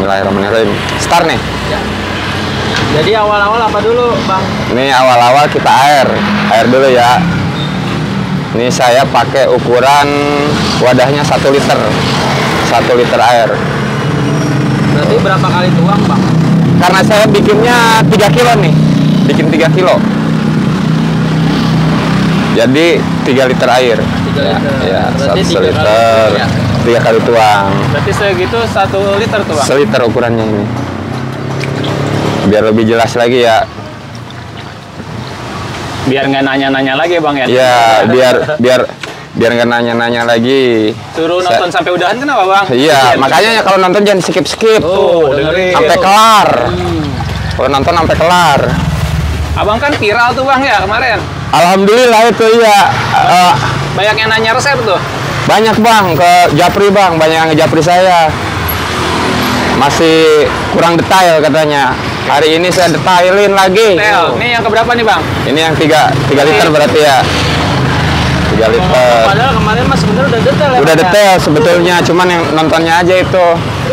Bismillahirrahmanirrahim. Start nih. Ya. Jadi awal-awal apa dulu, Bang? Ini awal-awal kita air dulu ya. Ini saya pakai ukuran wadahnya 1 liter. 1 liter air. Berarti berapa kali tuang, Bang? Karena saya bikinnya 3 kilo nih. Bikin 3 kilo. Jadi 3 liter air. 3 liter. Ya, Berarti 1 3 kali liter. tuang, ya? 3 kali tuang. Berarti segitu 1 liter tuh, Bang? 1 liter ukurannya ini. Biar lebih jelas lagi ya. Biar nggak nanya-nanya lagi, Bang, ya? Ya, biar nggak nanya-nanya lagi. Suruh nonton sampai udahan kenapa, Bang? Iya, makanya kalau nonton jangan skip-skip. Oh, dengerin. Sampai kelar. Kalau nonton sampai kelar. Abang kan viral tuh, Bang, ya kemarin. Alhamdulillah itu ya. Banyak yang nanya resep tuh. Banyak Bang ke Japri Bang, banyak yang ngejapri saya. Masih kurang detail katanya. Hari ini saya detailin lagi. Tel, ini yang keberapa nih, Bang? Ini yang 3 liter berarti ya. 3 liter. Padahal kemarin Mas sebenarnya udah detail ya. Udah Bang, detail sebetulnya, cuman yang nontonnya aja itu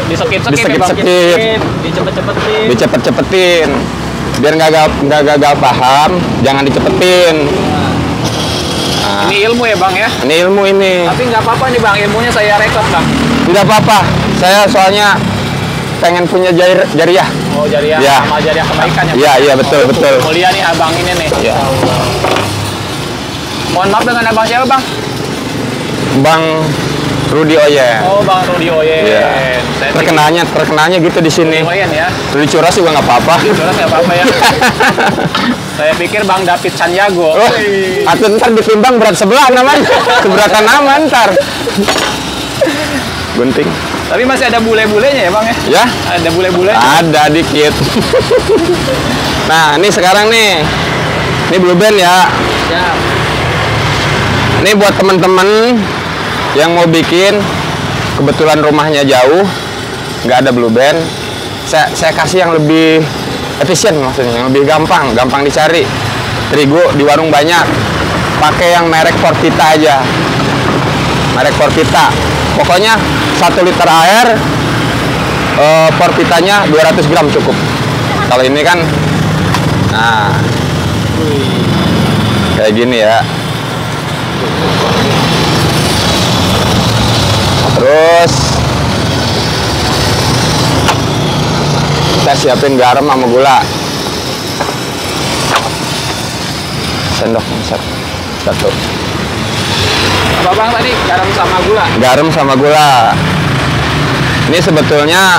di skip-skip, Di-skip-skip. dicepet-cepetin. dicepet-cepetin. Biar nggak gagal paham, jangan dicepetin. Nah, Ini ilmu ya, Bang, ya? ini ilmu ini. Tapi nggak apa-apa nih, Bang, ilmunya saya rekod, Bang. Tidak apa-apa. Saya soalnya pengen punya jariah. Oh, jariah Ya. sama jariah kebaikan ya, Bang? Iya, iya, betul, betul. Mulia nih abang ini nih. Ya. Mohon maaf dengan abang siapa, Bang? Bang Rudi Oyen. Oh, Bang Rudi Oyen. Iya. Saya Terkenalnya gitu di sini. Rudi Oyen ya. Rudi Curas juga nggak apa-apa. Jelas nggak apa-apa ya. Saya pikir Bang David Sanjago. Oh, atau ntar ditimbang berat sebelah namanya. Keberatan nama ntar. Gunting. Tapi masih ada bule-bulenya ya, Bang, ya? Ya, Ada bule-bule. ada dikit. Nah, ini sekarang nih. Ini Blue Band ya. Ya. Ini buat temen-temen yang mau bikin, kebetulan rumahnya jauh, nggak ada Blue Band. Saya kasih yang lebih efisien, maksudnya yang lebih gampang dicari. Terigu di warung banyak. Pakai yang merek Forvita aja. Merek Forvita. Pokoknya 1 liter air, Forvitanya 200 gram cukup. Kalau ini kan, nah, kayak gini ya. Terus kita siapin garam sama gula. Sendok satu. Apa, Bang, tadi? Garam sama gula. Garam sama gula. Ini sebetulnya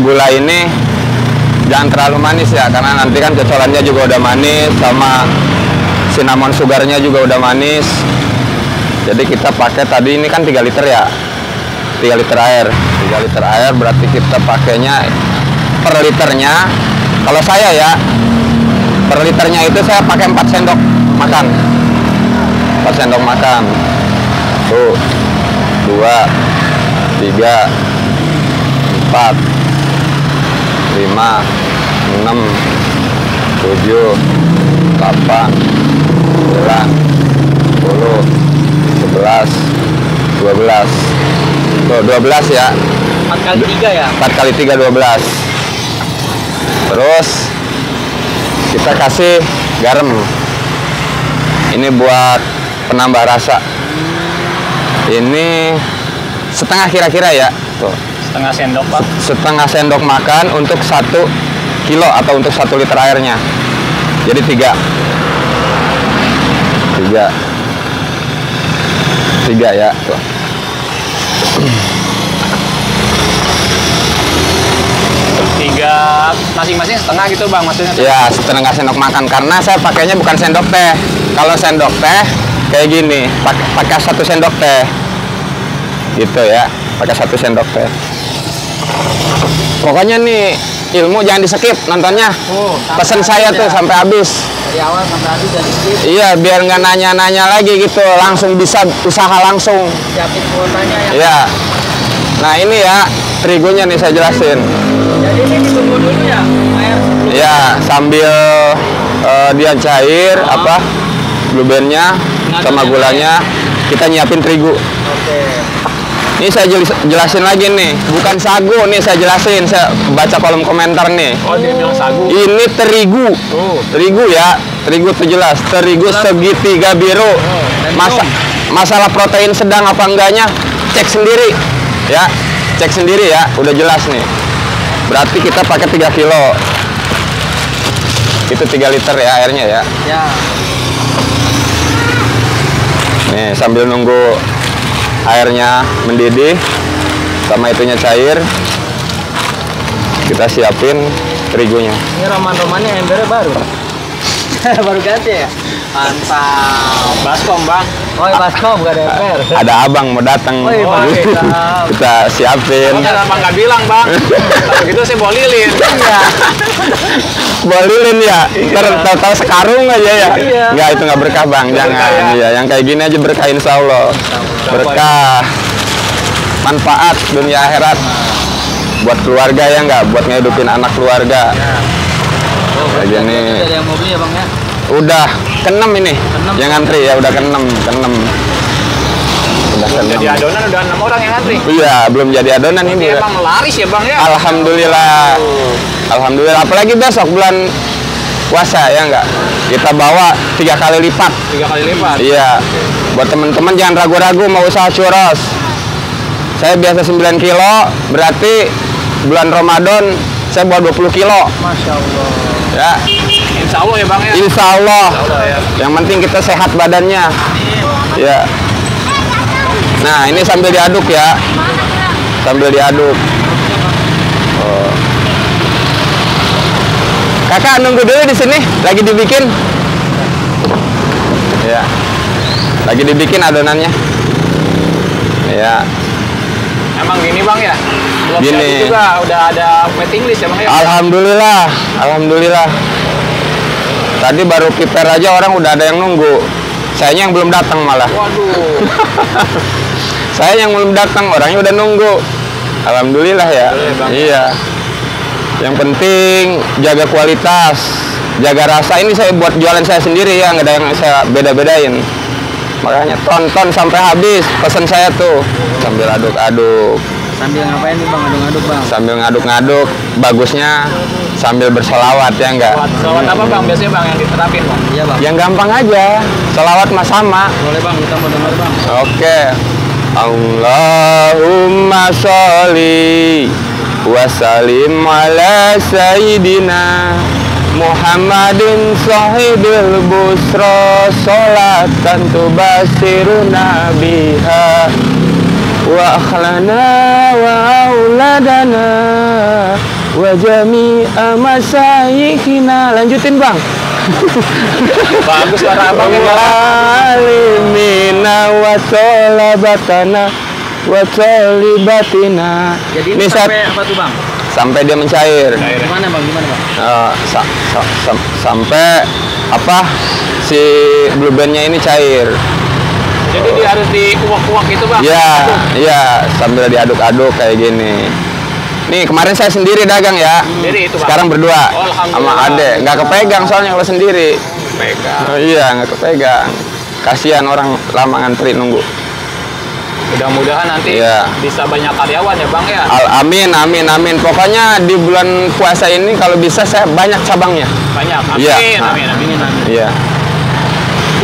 gula ini jangan terlalu manis ya, karena nanti kan cocolannya juga udah manis, sama cinnamon sugarnya juga udah manis. Jadi kita pakai tadi ini kan 3 liter ya. 3 liter air. 3 liter air berarti kita pakainya per liternya. Kalau saya ya, per liternya itu saya pakai 4 sendok makan. 4 sendok makan. 1, 2, 3, 4, 5, 6, 7, 8, 9, 10, 11, 12. Tuh, 12 ya. 4 kali 3 ya? 4 kali 3, 12. Terus kita kasih garam. Ini buat penambah rasa. Ini setengah kira-kira ya. Tuh. Setengah sendok, Bang. Setengah sendok makan untuk 1 kilo atau untuk 1 liter airnya. Jadi 3 ya. Tuh. Tiga masing-masing setengah gitu, Bang, maksudnya. Ya, setengah sendok makan, karena saya pakainya bukan sendok teh. Kalau sendok teh kayak gini, pakai 1 sendok teh. Gitu ya, pakai 1 sendok teh. Pokoknya nih ilmu jangan di-skip nontonnya. Pesen saya tuh sampai habis. Dari awal sampai habis dari skip. Iya, biar nggak nanya-nanya lagi gitu, langsung bisa usaha langsung. Siapin kuotanya ya. Iya. Nah, ini ya terigunya nih saya jelasin. Jadi ini ditunggu dulu ya, air sebelum. Ya, sambil dia cair Blue Band-nya sama gulanya, kita nyiapin terigu. Oke. Ini saya jelasin lagi nih, bukan sagu nih saya jelasin, saya baca kolom komentar nih. Oh, dia bilang sagu. Ini terigu, terigu ya, terigu itu jelas, terigu segitiga biru. Masalah protein sedang apa enggaknya, cek sendiri, ya, cek sendiri ya, udah jelas nih. Berarti kita pakai 3 kilo, itu 3 liter ya airnya ya. Ya. Nih sambil nunggu airnya mendidih sama itunya cair, kita siapin terigunya. Ini roman-romannya embernya baru. Baru ganti ya? Mantap. Baskom, Bang. Oh, ya baskom bukan ember. Ada abang mau datang, Oh, iya, mantap. kita siapin. Kalau Bang nggak bilang, Bang. Kalau gitu saya bawa lilin. Iya. Bolilin ya, tahu sekarung aja ya. Iya. Enggak, itu nggak berkah bang, jangan. Berkah ya? Iya, yang kayak gini aja berkah insya Allah. Berkah, manfaat dunia akhirat. Buat keluarga ya nggak, buat ngehidupin anak keluarga. Kayak gini. Ada yang mau beli ya bang ya? Udah ke-6 ini, Keenam. yang ngantri ya udah ke-6. Udah Belum jadi ke-6. adonan udah 6 orang yang ngantri. Iya, belum jadi adonan ini. Ini emang laris ya, Bang ya? Alhamdulillah. Alhamdulillah. Apalagi besok bulan puasa ya enggak. Kita bawa 3 kali lipat. 3 kali lipat. Iya. Buat teman-teman jangan ragu-ragu mau usaha churros. Saya biasa 9 kilo, berarti bulan Ramadan saya bawa 20 kilo. Masya Allah. Ya. Insya Allah ya, Bang ya? Insya Allah. Ya. Yang penting kita sehat badannya. Ya. Nah, ini sambil diaduk ya. Sambil diaduk. Oh. Kakak nunggu dulu di sini, lagi dibikin. Ya. Lagi dibikin adonannya. Ya. Emang gini, Bang ya? Belum Gini. jadi juga udah ada waiting list ya, Bang ya? Alhamdulillah, alhamdulillah. Tadi baru kiper aja orang udah ada yang nunggu. Sayanya yang belum datang malah. Waduh. Saya yang belum datang, orangnya udah nunggu. Alhamdulillah ya. Bang. Iya. Yang penting jaga kualitas, jaga rasa. Ini saya buat jualan saya sendiri ya, nggak ada yang saya beda-bedain. Makanya tonton sampai habis pesan saya tuh sambil aduk-aduk. Sambil ngapain nih bang? Aduk-aduk bang? Sambil ngaduk-ngaduk, bagusnya sambil bersolawat ya enggak? Selawat apa, Bang? Biasanya, Bang, yang diterapin, Bang? Iya bang. Yang gampang aja, solawat mah sama. Boleh bang, kita mau dengar bang. Oke. Allahumma sholli wa sallim ala sayyidina Muhammadin sahibil busra sholatan tubasiruna biha wa akhlana wa auladana wa jami'a masyayikhina. Lanjutin bang. Bagus suara Abang ya, Bang. Walimina wa tolabatana wa tolibatina. Jadi ini Ini sampai apa tuh bang? sampai dia mencair. Gimana bang? Gimana bang? Sampai apa si blue bandnya ini cair. Jadi dia harus diuak-uak gitu, Bang? Iya, iya, sambil diaduk-aduk kayak gini. Nih kemarin saya sendiri dagang ya. Sendiri itu, Bang? Sekarang berdua Oh, sama alhamdulillah. adek. Nggak kepegang soalnya kalau sendiri. Pegang. Oh, iya, nggak kepegang. Kasihan orang lama ngantri nunggu. Mudah-mudahan nanti Iya. bisa banyak karyawan ya, Bang ya? Amin, amin, amin. Pokoknya di bulan puasa ini kalau bisa saya banyak cabangnya. Banyak. Amin, Iya. amin, amin. Iya.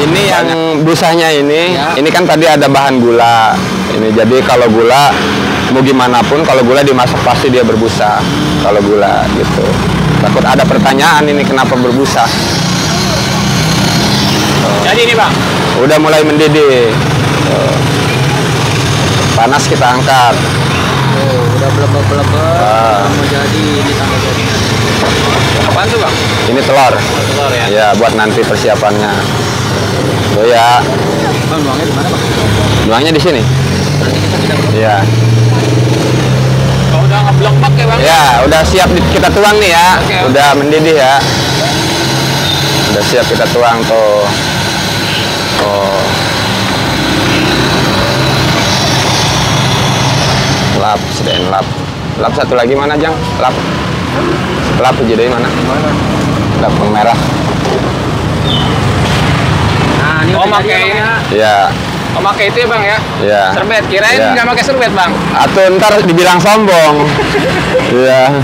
Ini yang busanya ini kan tadi ada bahan gula. Ini jadi kalau gula mau gimana pun kalau gula dimasak pasti dia berbusa. Kalau gula gitu. Takut ada pertanyaan ini kenapa berbusa. Jadi ini, Bang. Udah mulai mendidih. Panas kita angkat. Oh, udah belebek-belebek. Mau jadi ini tanggal jadi. Apaan tuh, Bang? Ini telur. Telur ya? Ya buat nanti persiapannya. Tuh ya, Bang, buangnya di mana bang? buangnya di sini. Berarti kita tidak perlu. Ya. Oh, udah ngeblok-blok ya, Bang? Ya, udah siap kita tuang nih ya. Oke, Udah mendidih ya. Udah siap kita tuang tuh. Oh. Lap, sedain lap. Lap satu lagi mana, Jang? Lap. Lap jadi mana? Lap yang merah. Nah, ini Oh, udah jadi ya, makanya Bang, ya. Ya. Oh, pakai itu ya bang ya? Iya. Serbet, kirain Iya. nggak pakai serbet bang. Atau ntar dibilang sombong. Iya.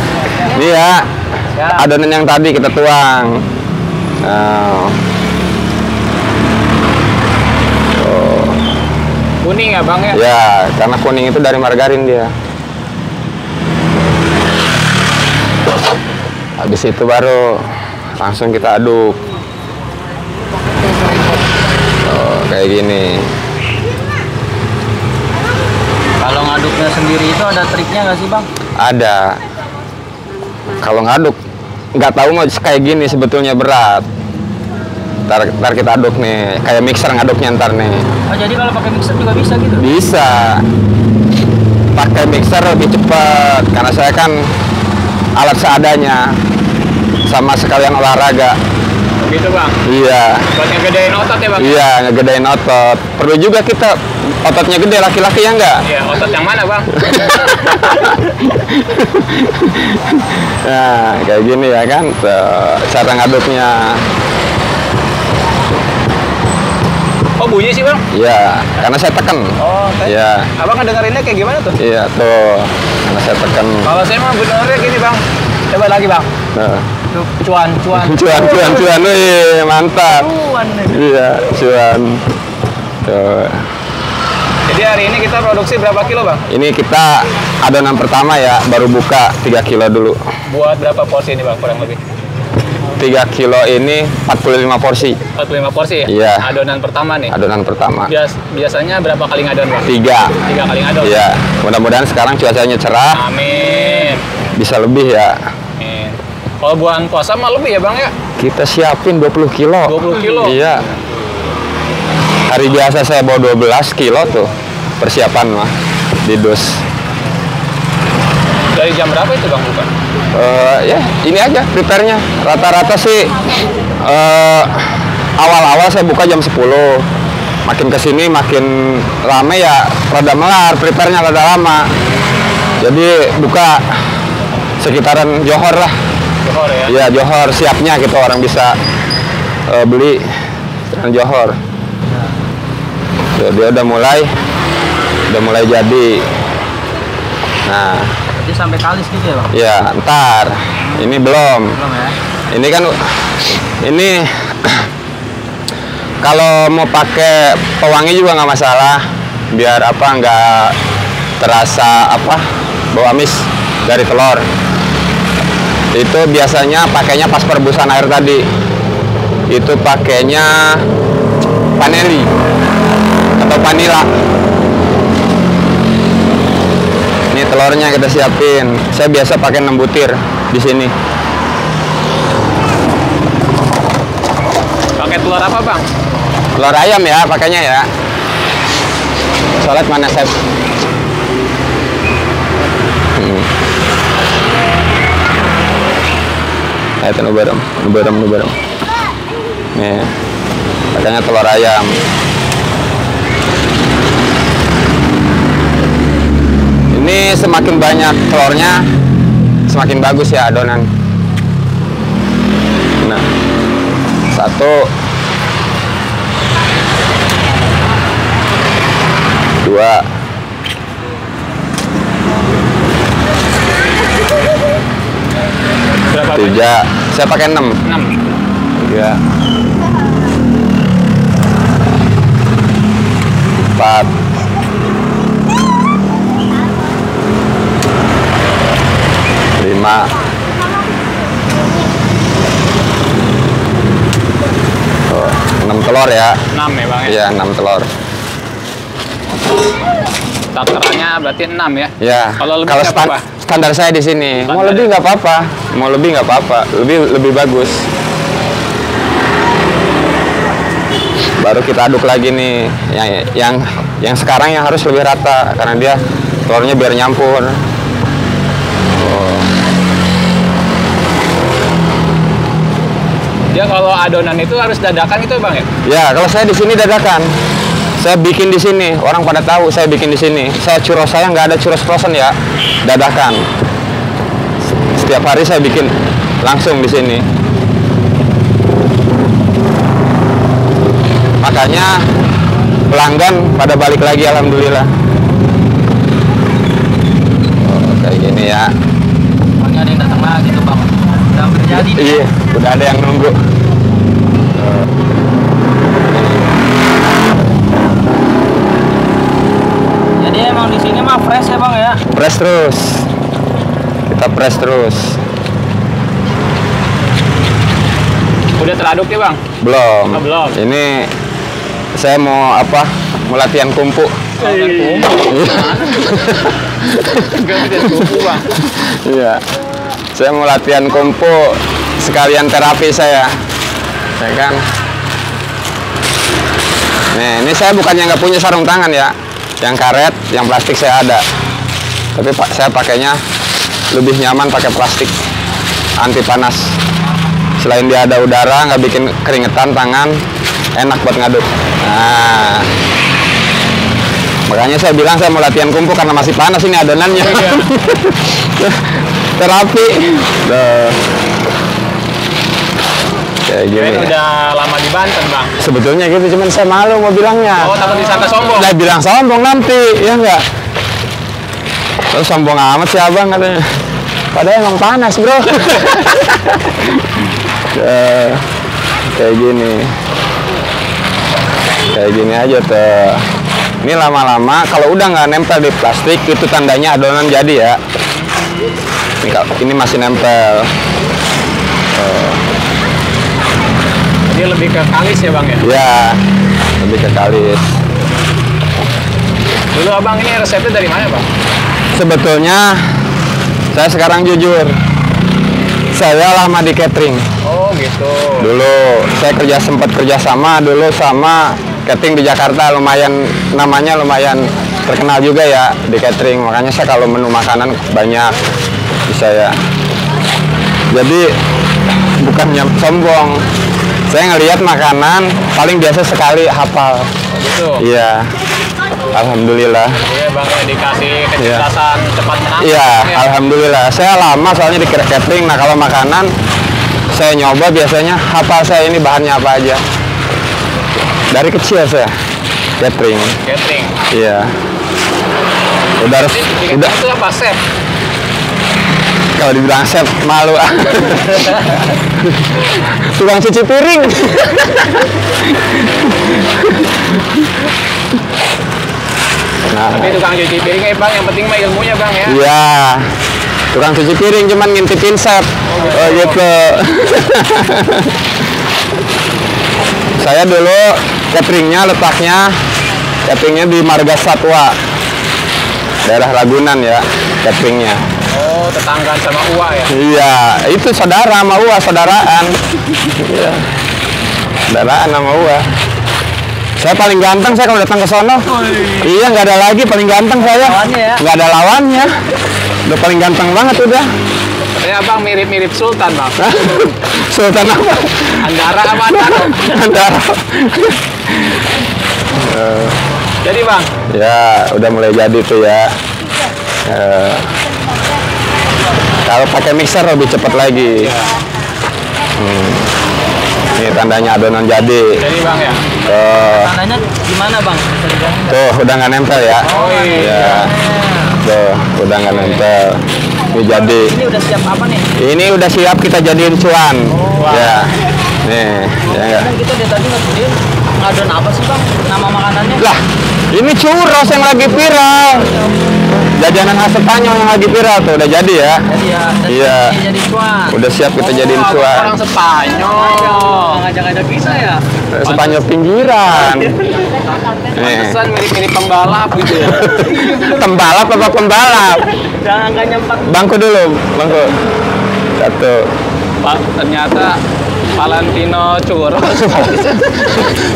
Ini ya adonan yang tadi kita tuang. Nah. Kuning ya bang ya? Ya, karena kuning itu dari margarin dia. Habis itu baru langsung kita aduk. Oh, kayak gini. Kalau ngaduknya sendiri itu ada triknya nggak sih bang? Ada. Kalau ngaduk, nggak tahu mau kayak gini sebetulnya berat. Ntar kita aduk nih, kayak mixer ngaduknya ntar nih. Oh jadi kalau pakai mixer juga bisa gitu? Bisa. Pakai mixer lebih cepat, karena saya kan alat seadanya, sama sekalian olahraga. Gitu bang? Iya. Buat ngegedein otot ya bang? Iya, ngegedein otot. Perlu juga kita ototnya gede, laki-laki ya enggak? Iya, otot yang mana bang? Nah, kayak gini ya kan, tuh, cara ngaduknya. Oh bunyi sih bang? Iya, karena saya tekan. Oh, Iya, abang ngedengerinnya kayak gimana tuh? iya tuh, karena saya tekan. Kalau saya mah benernya gini bang. Coba lagi bang. Nah. Tuh, cuan. Cuan, wih, mantap. Cuan nih. Iya, cuan. Tuh. Jadi hari ini kita produksi berapa kilo bang? Ini kita adonan pertama ya, baru buka 3 kilo dulu. Buat berapa porsi ini bang kurang lebih? 3 kilo ini 45 porsi. 45 porsi ya? Iya. Adonan pertama nih. Adonan pertama. Biasanya berapa kali ngadon bang? 3. 3 kali ngadon. Iya, mudah-mudahan sekarang cuacanya cerah, Amin. bisa lebih ya. Amin. Kalau bulan puasa mah lebih ya bang ya? Kita siapin 20 kilo. 20 kilo? Iya. Hari biasa saya bawa 12 kilo tuh persiapan mah di dus. Dari jam berapa itu bang buka? Ya ini aja prepare-nya. Rata-rata sih awal-awal saya buka jam 10. Makin kesini makin rame ya, rada melar, prepare-nya rada lama. Jadi buka sekitaran Johor lah. Johor ya? Ya Johor siapnya gitu, orang bisa beli sekitaran Johor. Tuh, dia udah mulai jadi. Nah, Jadi sampai kalis gitu ya bang? ya ntar ini belum. Belum ya? Ini kan ini kalau mau pakai pewangi juga nggak masalah, biar apa nggak terasa apa bau amis dari telur. Itu biasanya pakainya pas perebusan air tadi. Itu pakainya vanili atau vanila. Ini telurnya kita siapin. Saya biasa pakai 6 butir di sini. Pakai telur apa bang? Telur ayam ya pakainya ya. Soalnya mana saya? Itu nu bareng. Nih, pakainya telur ayam. Ini semakin banyak telurnya, semakin bagus ya adonan. Nah, 1, 2, 3. Saya pakai 6. 6. 3, 4, 5, 6 telur ya. 6 ya bang ya? Iya, 6 telur. Takarannya berarti 6 ya? Ya. Kalau lebih Kalau nggak apa-apa? standar saya di sini. Mau Standar lebih ya? nggak apa-apa. Mau lebih nggak apa-apa. Lebih bagus. Baru kita aduk lagi nih. Yang sekarang yang harus lebih rata karena dia telurnya biar nyampur. Oh. Dia kalau adonan itu harus dadakan gitu bang ya? Ya, kalau saya di sini dadakan. Saya bikin di sini. Orang pada tahu saya bikin di sini. Churros saya nggak ada churros frozen ya. Dadakan. Setiap hari saya bikin langsung di sini. Makanya pelanggan pada balik lagi, alhamdulillah. Oh, kayak gini ya. Makanya ada yang datang lagi tuh bang. Udah terjadi nih. Iya, udah ada yang nunggu. Jadi emang di sini mah fresh ya bang ya. Press terus. Kita press terus. Udah teraduk nih bang? Belum. Oh, belum. Ini saya mau apa? Mau latihan kumpu. Bang. Iya. Saya mau latihan kumpu sekalian terapi saya. Ya kan? Nih, ini saya bukannya nggak punya sarung tangan ya. Yang karet, yang plastik saya ada. Tapi saya pakainya lebih nyaman pakai plastik anti panas. Selain dia ada udara, nggak bikin keringetan tangan, enak buat ngaduk. Nah, makanya saya bilang saya mau latihan kumpu karena masih panas ini adonannya. Terapi. Duh. Kayak gini. Ini udah lama di Banten bang. Sebetulnya gitu, cuman saya malu mau bilangnya. Oh, takut disangka sombong. Lah bilang sombong nanti, ya enggak? Terus sombong amat sih abang katanya. Padahal emang panas bro. Kayak gini. Kayak gini aja tuh. Ini lama-lama kalau udah nggak nempel di plastik itu tandanya adonan jadi ya. Ini masih nempel. Dia lebih ke kalis ya bang ya? Ya, lebih ke kalis. Dulu abang ini resepnya dari mana bang? Sebetulnya saya sekarang jujur, saya lama di catering. Oh gitu. Dulu saya sempat kerja sama dulu sama catering di Jakarta, namanya lumayan terkenal juga ya di catering. Makanya saya kalau menu makanan banyak di saya. Jadi bukannya sombong, saya ngelihat makanan paling biasa sekali hafal. Gitu. Iya, alhamdulillah. Iya bang ya, dikasih kecerdasan cepat menang. Iya, ya. alhamdulillah. Saya lama soalnya di catering. Nah kalau makanan saya nyoba biasanya hafal saya ini bahannya apa aja. Dari kecil saya catering. Catering. Iya. Udah Jadi di udah catering itu apa chef? kalau dibilang chef malu. Tukang cuci piring. Nah, Tapi tukang cuci piring ya bang, yang penting mah ilmunya bang ya. iya. Tukang cuci piring cuman ngintipin chef. Oh gitu. Saya dulu cateringnya cateringnya di Marga Satwa, daerah Ragunan ya cateringnya. Oh, tetanggaan sama Uwa ya? Iya, itu saudara sama Uwa, saudaraan. Iya. Saudaraan sama Uwa. Saya paling ganteng saya kalau datang ke sono. Iya, nggak ada lagi paling ganteng saya. Lawannya ya? Nggak ada lawannya. Udah paling ganteng banget udah. Katanya abang mirip-mirip Sultan bang. Sultan apa? Andara apa Andara? Antara. Jadi bang, Ya, udah mulai jadi tuh ya. Kalau pakai mixer lebih cepat lagi. Ini tandanya adonan jadi. jadi bang ya? Tandanya gimana bang? Tuh, udah nggak nempel ya. Oh iya. Tuh, udah nggak nempel. Ini jadi. Ini udah siap apa nih? Ini udah siap kita jadiin cuan. Ya. Nih, ya enggak. Kan kita dari tadi ngebutin ngadon apa sih bang? Nama makanannya? Lah, ini churros yang lagi viral. Jajanan khas Spanyol yang lagi viral tuh udah jadi ya. Jadi ya, Iya. jadi cuan. Udah siap kita jadiin Oh, cuan. orang Spanyol. Ngajak-ngajak kita ya. Spanyol pinggiran. Nih. Pantesan mirip-mirip pembalap gitu ya. Tembalap apa pembalap? Jangan nggak nyempat. Bangku dulu, bangku. Satu. Pak, ternyata Valentino churros.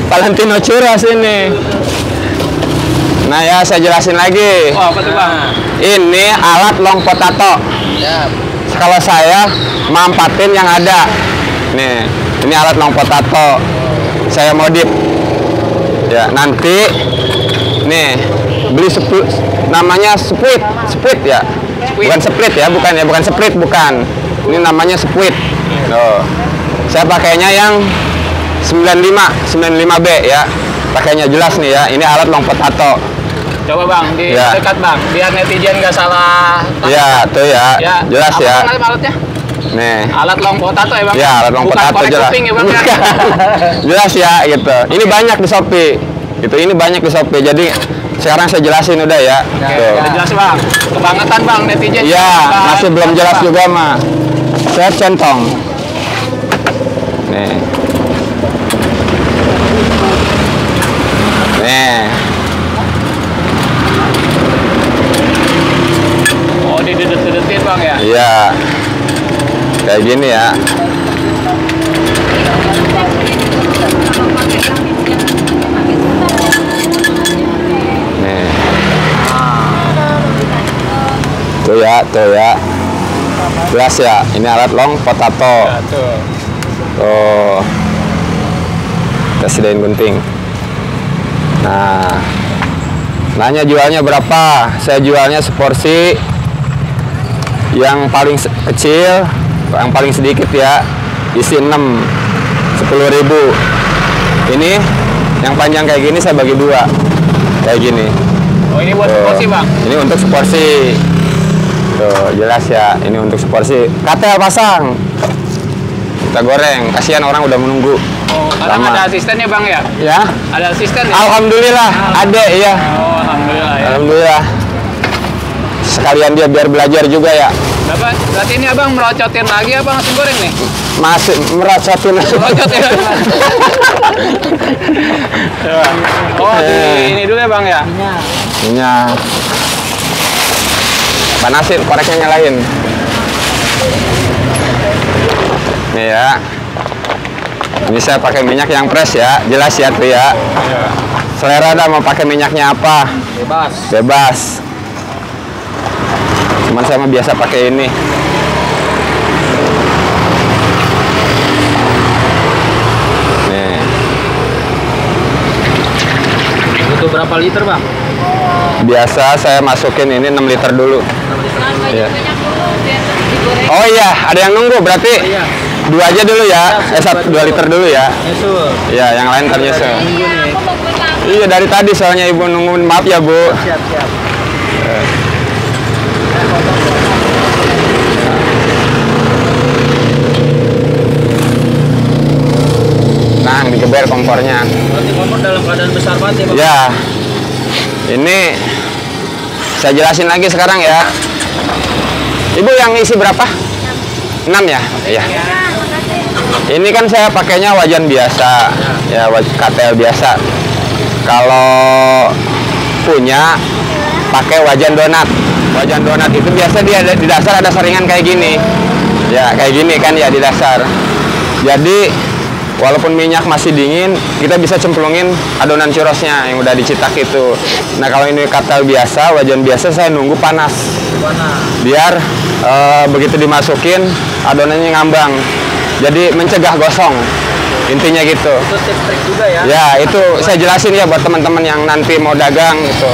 Valentino churros ini. Nah ya, saya jelasin lagi. Oh, apa tuh bang? Ini alat long potato. Ya. Kalau saya mampatin yang ada. Nih, ini alat long potato. Saya modif. Ya, nanti nih beli namanya split ya. Bukan split ya, bukan ya, bukan split bukan. Ini namanya split. Loh. Saya pakainya yang 95B ya. pakainya jelas nih ya. Ini alat long potato. Coba bang, di Ya. dekat bang, biar netizen nggak salah. Ya, tuh ya. Jelas apa ya. bang nama alatnya? Nih. Alat long potato ya bang? Ya, alat long Bukan potato korek jelas. kuping ya bang? Ya? Jelas ya gitu. Ini banyak di Shopee. Gitu, ini banyak di Shopee. Jadi sekarang saya jelasin udah ya. Tuh. Udah jelas bang, kebangetan bang netizen. Iya, Bang. masih belum jelas juga mah. Saya centong. Nih. Nih. Oh, didedet-dedetin bang ya? Iya. Kayak gini ya. Nih. Tuh ya, tuh ya. Jelas ya, ini alat long potato. Ya, tuh. Tuh. Kita sediain gunting. Nah. Nanya jualnya berapa? Saya jualnya seporsi yang paling kecil, yang paling sedikit ya, isi 6, 10.000. Ini yang panjang kayak gini saya bagi 2, kayak gini. Oh, ini buat Tuh. porsi bang? Ini untuk seporsi. Tuh, jelas ya, ini untuk seporsi. Katel pasang. Kita goreng, kasihan orang udah menunggu. Oh, kadang Lama. ada asistennya bang ya? Ya. Ada asisten ya? Alhamdulillah, ada ya. Oh, alhamdulillah ya. Alhamdulillah. Sekalian dia biar belajar juga ya. Berarti ini abang merocotin lagi apa langsung goreng nih? Masih merasatin. Merocot ya? Oh, ini dulu ya bang ya? Minyak. Panasin, koreknya nyalain. Nih ya. Ini saya pakai minyak yang fresh ya, jelas ya tuh ya. Selera dah mau pakai minyaknya apa? Bebas. Bebas. Cuman saya mah biasa pakai ini. Nih. Butuh berapa liter bang? Biasa saya masukin ini 6 liter dulu. Iya. Oh iya, ada yang nunggu berarti. Iya. 2 aja dulu ya. 2 liter dulu ya. Nyusul. Iya, yang lain ternyata. Nunggu nih. Iya, dari tadi soalnya Ibu nungguin. Maaf ya, Bu. Siap siap. Nah, digeber kompornya. Berarti kompor dalam keadaan besar banget ya bang? Ya. Ini saya jelasin lagi sekarang ya. Ibu yang isi berapa? 6 ya? Iya. Ini kan saya pakainya wajan biasa. Ya, katel biasa. Kalau punya pakai wajan donat. Wajan donat itu biasa dia di dasar ada saringan kayak gini. Ya, kayak gini kan ya di dasar. Jadi walaupun minyak masih dingin, kita bisa cemplungin adonan churrosnya yang udah dicitak itu. Nah, kalau ini katel biasa, wajan biasa, saya nunggu panas. Biar begitu dimasukin, adonannya ngambang. Jadi mencegah gosong. Intinya gitu. Itu tips trik juga ya? Ya, itu saya jelasin ya buat teman-teman yang nanti mau dagang gitu.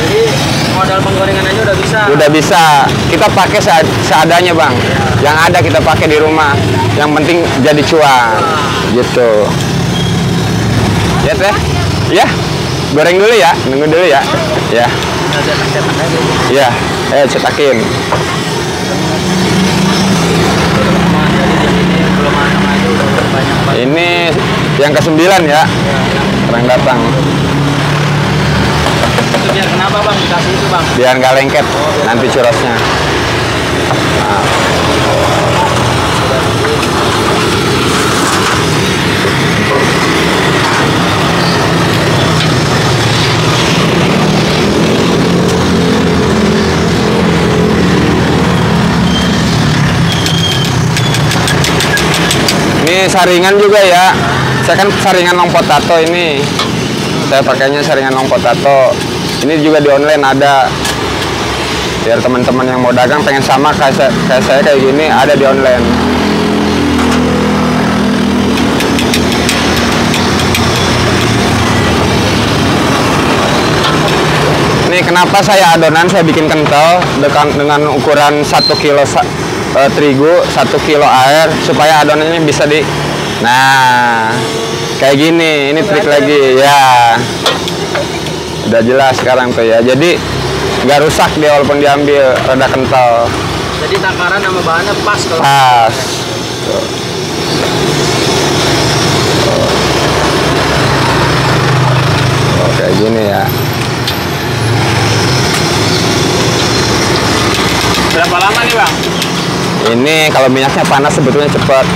Jadi modal penggorengan aja udah bisa? Udah bisa. Kita pakai seadanya, Bang. Yang ada kita pakai di rumah. Yang penting jadi cuan. Gitu. Ya, Teh? Ya. Goreng dulu ya. Nunggu dulu ya. Ya. Cetak-cetak aja. Ya. Cetakin. Ini yang ke-9 ya. Orang datang. Itu biar kenapa bang dikasih itu bang? Biar nggak lengket nanti churrosnya. Nah. Ini saringan juga ya. Saya kan saringan long potato ini. Saya pakainya saringan long potato. Ini juga di online ada. Biar teman-teman yang mau dagang pengen sama kayak saya kayak gini ada di online. Ini kenapa saya adonan saya bikin kental dengan ukuran 1 kilo terigu, 1 kilo air supaya adonannya bisa di. Nah, Kayak gini, ini trik lagi ya. Udah jelas sekarang tuh ya. Jadi nggak rusak dia walaupun diambil, rada kental. Jadi takaran sama bahannya pas kalau. Pas. Oh, kayak gini ya. Berapa lama nih bang? Ini kalau minyaknya panas sebetulnya cepat,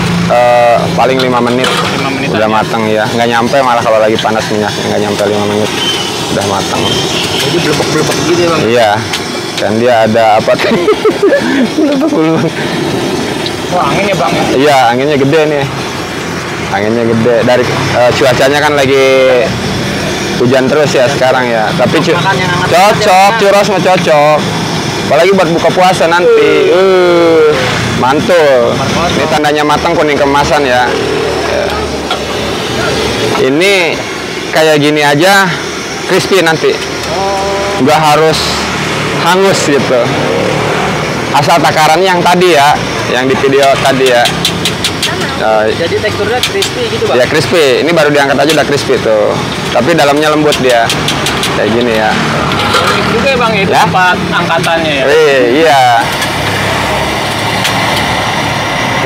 paling 5 menit. 5 menit Udah matang ya. Nggak nyampe malah kalau lagi panas minyaknya, nggak nyampe 5 menit. Udah matang. Jadi belebek-belebek gitu ya bang. Iya. Dan dia ada apa tuh? Belebek-belebek. Wah angin ya bang. Iya, anginnya gede nih. Anginnya gede. Dari cuacanya kan lagi hujan terus ya sekarang ya. Tapi Makan yang hangat cocok, aja, churros mah cocok. Apalagi buat buka puasa nanti. Mantul. Ini tandanya matang, kuning kemasan ya. Ya. Ini kayak gini aja crispy nanti. Nggak harus hangus gitu. Asal takarannya yang tadi ya, yang di video tadi ya. Jadi teksturnya crispy gitu bang. Ya crispy, ini baru diangkat aja udah crispy tuh. Tapi dalamnya lembut dia. Kayak gini ya. Unik juga ya bang itu Ya? tempat angkatannya ya. Iya.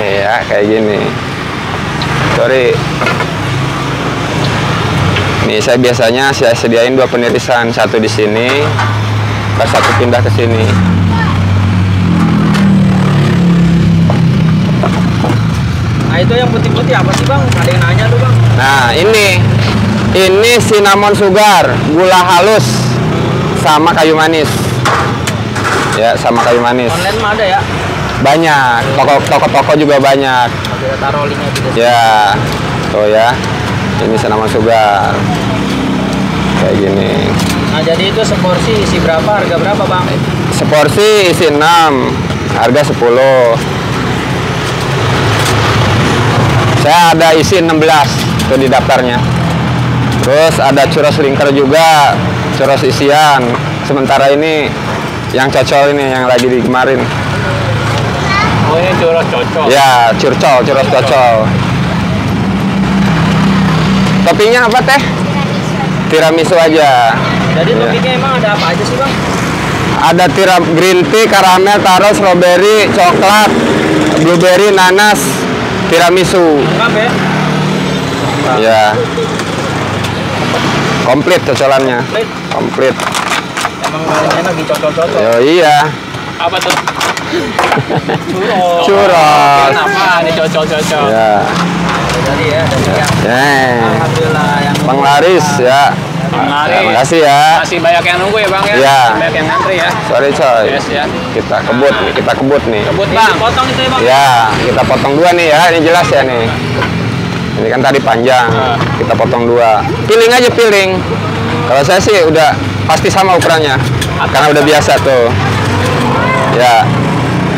Iya, kayak gini. Sorry. Nih saya biasanya sediain 2 penirisan, satu di sini, pas satu pindah ke sini. Nah itu yang putih-putih apa sih bang? Ada yang nanya tuh bang. Nah ini cinnamon sugar, gula halus, sama kayu manis. Ya, sama kayu manis. Online mah ada ya? Banyak, toko-toko juga banyak. Kita taruh linknya di deskripsi. Ya, tuh ya. Ini cinnamon sugar. Kayak gini. Nah jadi itu seporsi isi berapa? Harga berapa bang? Seporsi isi 6, harga 10. Saya ada isi 16 tuh di daftarnya. Terus ada churros lingkar juga, churros isian. Sementara ini yang cocol ini yang lagi digemarin. Oh ini churros cocok. Ya, churros cocol. Toppingnya apa teh? Tiramisu aja. Jadi Ya. toppingnya emang ada apa aja sih bang? Ada green tea, karamel, taro, strawberry, coklat, blueberry, nanas, tiramisu. Lengkap ya? Ya. Komplit cocolannya. Komplit. Komplit. Emang paling enak di cocok-cocok. Yo iya. Apa tuh? Churros. Churros. Kenapa ini cocok-cocok? Ya. Jadi ya, dari yang alhamdulillah yang Penglaris ya. Penglaris. Terima kasih ya. Masih banyak yang nunggu ya bang ya? Iya. Masih banyak yang ngantri ya? Sorry coy. Yes ya. Kita kebut nih. Kebut ini bang. dipotong itu ya bang. Ya, kita potong 2 nih ya. Ini jelas ya nih. Ini kan tadi panjang. Kita potong 2. Piling aja piling. Kalau saya sih udah pasti sama ukurannya. Karena udah biasa tuh. Ya.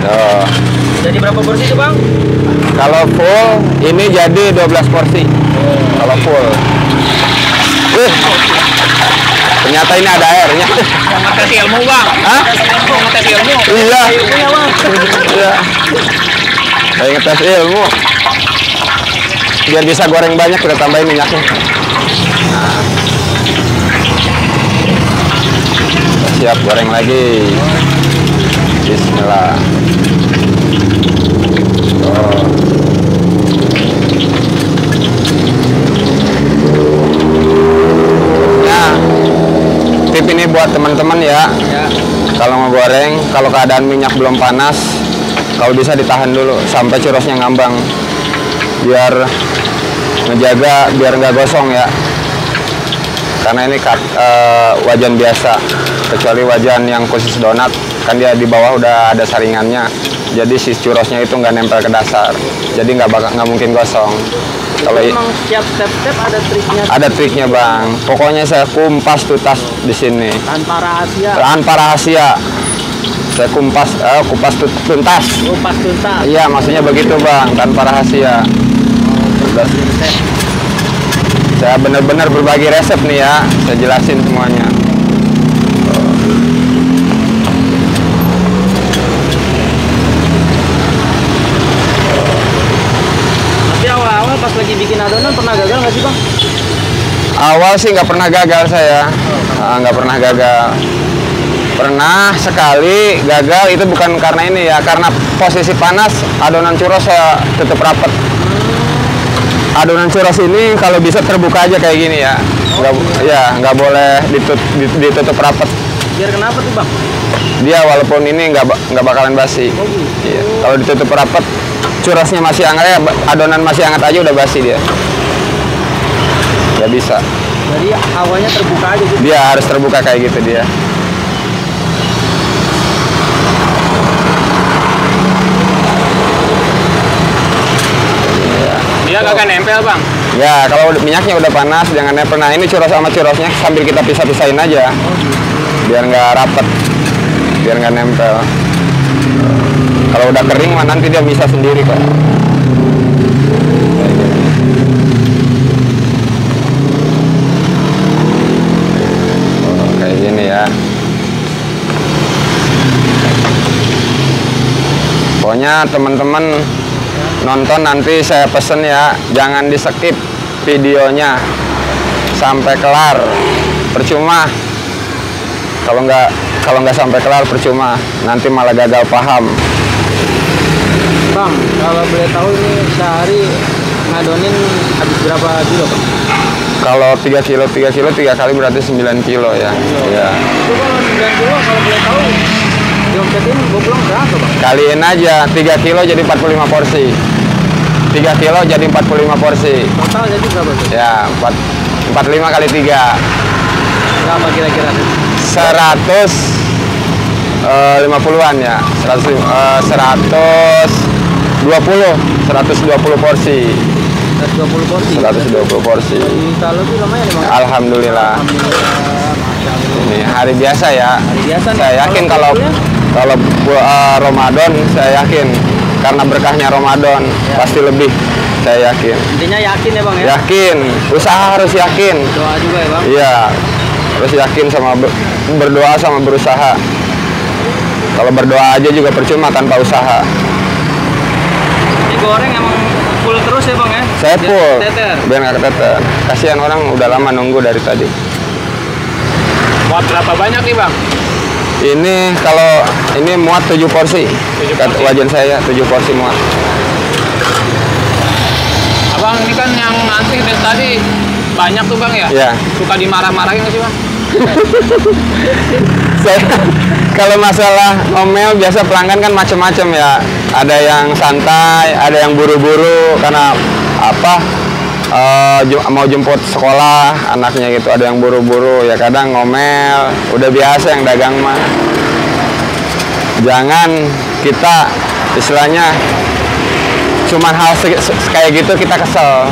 Tuh. Jadi berapa porsi itu bang? Kalau full ini jadi 12 porsi. Kalau full. Ternyata ini ada airnya. Mau ngetes ilmu bang? Hah? Mau ngetes ilmu? Iya. Ilmunya bang. Iya. Kayak ngetes ilmu. Biar bisa goreng banyak kita tambahin minyaknya. Nah. Siap goreng lagi. Bismillah. Oh. Nah, tip ini buat teman-teman ya. Ya. Kalau ngegoreng, kalau keadaan minyak belum panas, kalau bisa ditahan dulu sampai churrosnya ngambang, biar ngejaga biar nggak gosong ya. Karena ini wajan biasa, kecuali wajan yang khusus donat, kan dia di bawah udah ada saringannya, jadi si churrosnya itu nggak nempel ke dasar, jadi nggak mungkin gosong. Kalau Emang setiap step-step ada triknya. ada triknya bang, pokoknya saya kumpas tuntas di sini. Tanpa rahasia. Tanpa rahasia. Saya kupas tuntas. Kupas tuntas. Iya, maksudnya begitu bang, tanpa rahasia. Saya benar-benar berbagi resep nih ya, saya jelasin semuanya. Tapi awal-awal pas lagi bikin adonan pernah gagal nggak nggak sih bang? Awal sih nggak pernah gagal saya, nggak pernah gagal. Pernah sekali gagal, itu bukan karena ini ya, karena posisi panas, adonan churros saya tutup rapat. Adonan churros ini kalau bisa terbuka aja kayak gini ya, nggak boleh ditutup rapat. Biar kenapa tuh bang? Dia walaupun ini nggak bakalan basi. Iya. Kalau ditutup rapat, churrosnya masih hangat ya, adonan masih hangat aja udah basi dia. Nggak bisa. Jadi hawanya terbuka aja gitu. Dia harus terbuka kayak gitu dia. Dia kagak nempel bang. Ya, kalau minyaknya udah panas jangan nempel. Nah, ini churros sama churrosnya sambil kita pisah-pisahin aja. Biar nggak rapet. Biar nggak nempel. Kalau udah kering mah nanti dia bisa sendiri kok. Kayak gini ya. Pokoknya teman-teman nonton nanti saya pesen ya, jangan di skip videonya sampai kelar, percuma. Kalau nggak sampai kelar percuma, nanti malah gagal paham. Bang, kalau boleh tahu ini sehari ngadonin habis berapa kilo bang? Kalau 3 kilo 3 kali berarti 9 kilo ya. Ya. Itu kalau 9 kilo kalau boleh tahu diomsetin gue pulang berapa bang? Kaliin aja 3 kilo jadi 45 porsi. 3 kilo jadi 45 porsi. Total jadi berapa tuh? Ya, 45 kali 3. Berapa kira-kira? 150-an ya. 120 porsi. 120 porsi. 120 porsi. Kalau tuh lumayan bang. Alhamdulillah. Ini hari biasa ya. Hari biasa nih. Saya yakin kalau Ramadan, saya yakin karena berkahnya Ramadan pasti lebih. Saya yakin. Intinya yakin ya bang ya? Yakin. Usaha harus yakin. Doa juga ya bang? Iya. Harus yakin sama berdoa sama berusaha. Kalau berdoa aja juga percuma tanpa usaha. Ini goreng emang full terus ya bang ya? Saya full. Teter. Biar nggak keteter. Kasihan orang udah lama nunggu dari tadi. Muat berapa banyak nih bang? Ini kalau ini muat 7 porsi. 7 porsi. Wajan saya 7 porsi muat. Abang ini kan yang ngantri dari tadi banyak tuh bang ya? Ya. Suka dimarah-marahin nggak sih bang? Saya kalau masalah ngomel biasa pelanggan kan macam-macam ya. Ada yang santai, ada yang buru-buru karena apa? Mau jemput sekolah anaknya gitu, ada yang buru-buru ya, kadang ngomel, udah biasa yang dagang mah. Jangan kita istilahnya cuman hal kayak gitu kita kesel,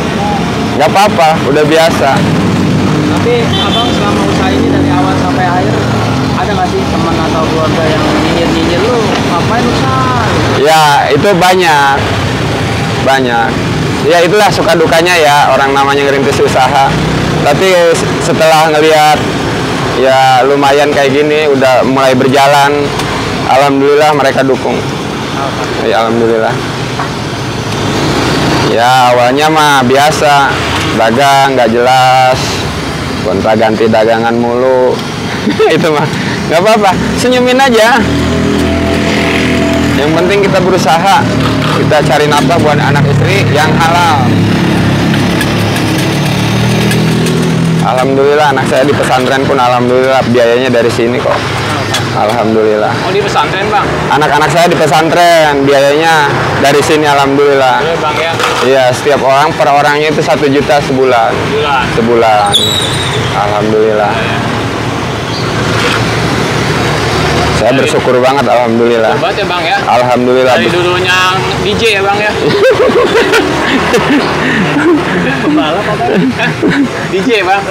nggak apa-apa, udah biasa. Tapi abang selama usaha ini dari awal sampai akhir ada nggak sih teman atau keluarga yang nyinyir lu ngapain usaha? Ya itu banyak. Ya itulah suka dukanya ya orang namanya ngerintis usaha. Tapi setelah ngelihat ya lumayan kayak gini udah mulai berjalan, alhamdulillah mereka dukung. Ya alhamdulillah. Ya awalnya mah biasa dagang nggak jelas, gonta ganti dagangan mulu. Itu mah nggak apa-apa, senyumin aja. Yang penting kita berusaha, kita cari nafkah buat anak istri yang halal. Alhamdulillah anak saya di pesantren pun alhamdulillah biayanya dari sini kok. Alhamdulillah. Oh di pesantren bang? Anak-anak saya di pesantren biayanya dari sini alhamdulillah. Iya bang ya? Iya, setiap orang per orangnya itu 1 juta sebulan. Sebulan. Alhamdulillah. Saya bersyukur banget alhamdulillah. Hebat ya bang ya? Alhamdulillah. Dari dulunya DJ ya bang ya? Pembalap apa? DJ bang?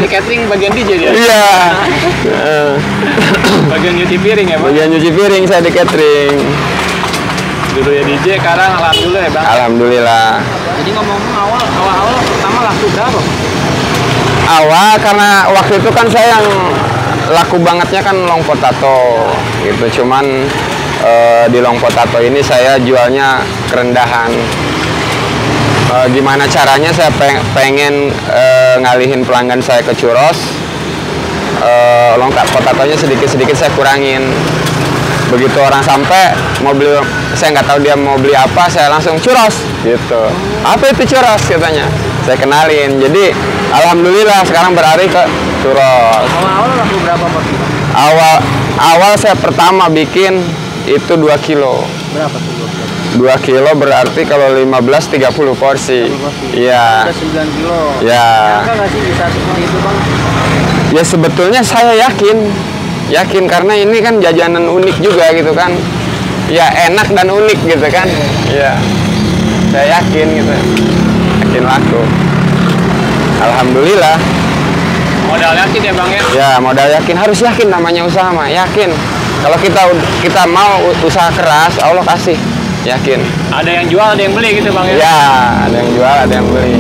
Di catering bagian DJ dia? Iya. Bagian nyuci piring ya bang? Bagian nyuci piring saya di catering. Dulu ya DJ, sekarang alhamdulillah ya bang? Alhamdulillah. Jadi ngomong awal pertama laku berapa? Awal karena waktu itu kan saya yang laku bangetnya kan long potato gitu, cuman di long potato ini saya jualnya kerendahan. Gimana caranya saya pengen ngalihin pelanggan saya ke churros. Lengkap potatonya sedikit-sedikit saya kurangin. Begitu orang sampai mau beli, saya nggak tahu dia mau beli apa, saya langsung churros gitu. Apa itu churros katanya, saya kenalin. Jadi alhamdulillah sekarang beralih ke churros. Awal-awal laku berapa porsi, Bang? Awal saya pertama bikin itu 2 kilo. Berapa tuh? 2 kilo berarti kalau 15 30 porsi. Iya. Udah 9 kilo. Ya. Nyangka nggak sih bisa seperti itu, Bang? Ya sebetulnya saya yakin karena ini kan jajanan unik juga gitu kan. Ya enak dan unik gitu kan. Iya. Saya yakin gitu. Yakin laku. Alhamdulillah. Modal yakin ya Bang ya? Ya modal yakin, harus yakin namanya usaha mah, yakin. Kalau kita mau usaha keras, Allah kasih, yakin. Ada yang jual, ada yang beli gitu Bang ya? Ya, ada yang jual, ada yang beli.